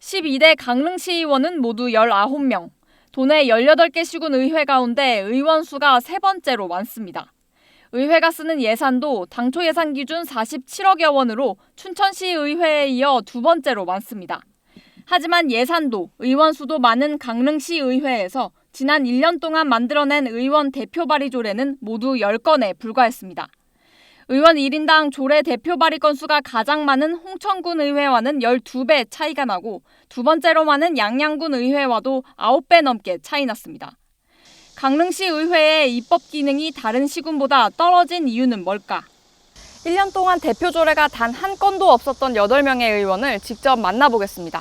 12대 강릉시 의원은 모두 19명, 도내 18개 시군 의회 가운데 의원 수가 세 번째로 많습니다. 의회가 쓰는 예산도 당초 예산 기준 47억여 원으로 춘천시 의회에 이어 두 번째로 많습니다. 하지만 예산도 의원 수도 많은 강릉시 의회에서 지난 1년 동안 만들어낸 의원 대표 발의 조례는 모두 10건에 불과했습니다. 의원 1인당 조례 대표 발의 건수가 가장 많은 홍천군 의회와는 12배 차이가 나고 두 번째로 많은 양양군 의회와도 9배 넘게 차이 났습니다. 강릉시 의회의 입법 기능이 다른 시군보다 떨어진 이유는 뭘까? 1년 동안 대표 조례가 단 한 건도 없었던 8명의 의원을 직접 만나보겠습니다.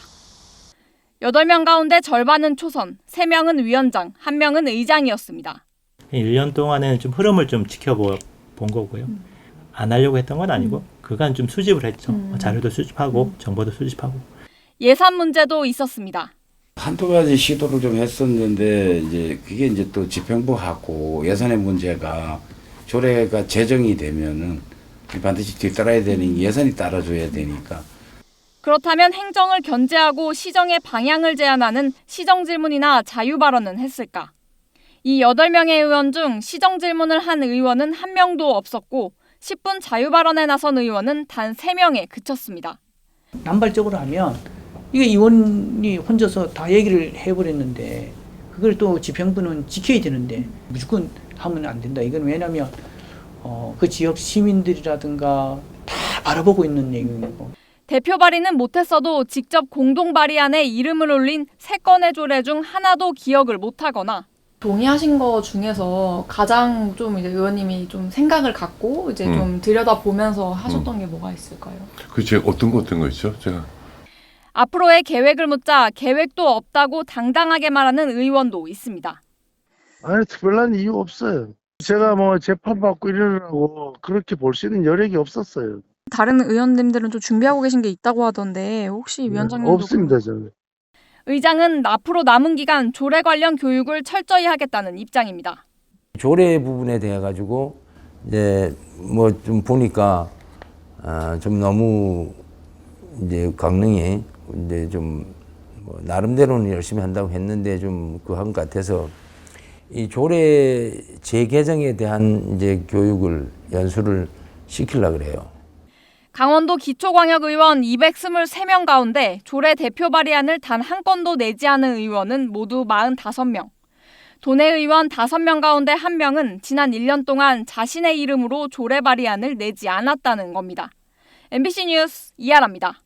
8명 가운데 절반은 초선, 3명은 위원장, 1명은 의장이었습니다. 1년 동안에는 좀 흐름을 좀 지켜본 거고요. 안 하려고 했던 건 아니고 그간 좀 수집을 했죠. 자료도 수집하고 정보도 수집하고. 예산 문제도 있었습니다. 한두 가지 시도를 좀 했었는데 이제 그게 이제 또 집행부하고 예산의 문제가 조례가 제정이 되면은 반드시 뒤따라야 되는 예산이 따라줘야 되니까. 그렇다면 행정을 견제하고 시정의 방향을 제안하는 시정질문이나 자유발언은 했을까? 이 8명의 의원 중 시정질문을 한 의원은 1명도 없었고 10분 자유발언에 나선 의원은 단 3명에 그쳤습니다. 남발적으로 하면 이게 의원이 혼자서 다 얘기를 해버렸는데 그걸 또 집행부는 지켜야 되는데 무조건 하면 안 된다. 이건 왜냐하면 그 지역 시민들이라든가 다 바라보고 있는 얘기고. 대표 발의는 못했어도 직접 공동 발의안에 이름을 올린 3건의 조례 중 하나도 기억을 못하거나 동의하신 거 중에서 가장 좀 이제 의원님이 좀 생각을 갖고 이제 좀 들여다보면서 하셨던 게 뭐가 있을까요? 제가 어떤 거 있죠? 제가 앞으로의 계획을 묻자 계획도 없다고 당당하게 말하는 의원도 있습니다. 아니 특별한 이유 없어요. 제가 뭐 재판받고 이러느라고 그렇게 볼 수 있는 여력이 없었어요. 다른 의원님들은 좀 준비하고 계신 게 있다고 하던데 혹시 위원장님도 없습니다 저는. 의장은 앞으로 남은 기간 조례 관련 교육을 철저히 하겠다는 입장입니다. 조례 부분에 대해 가지고 이제 뭐 좀 보니까 좀 너무 이제 강릉이 이제 좀 뭐 나름대로는 열심히 한다고 했는데 좀 그한 것 같아서 이 조례 재개정에 대한 이제 교육을 연수를 시키려고 그래요. 강원도 기초광역의원 223명 가운데 조례 대표 발의안을 단 한 건도 내지 않은 의원은 모두 45명. 도내 의원 5명 가운데 1명은 지난 1년 동안 자신의 이름으로 조례 발의안을 내지 않았다는 겁니다. MBC 뉴스 이하라입니다.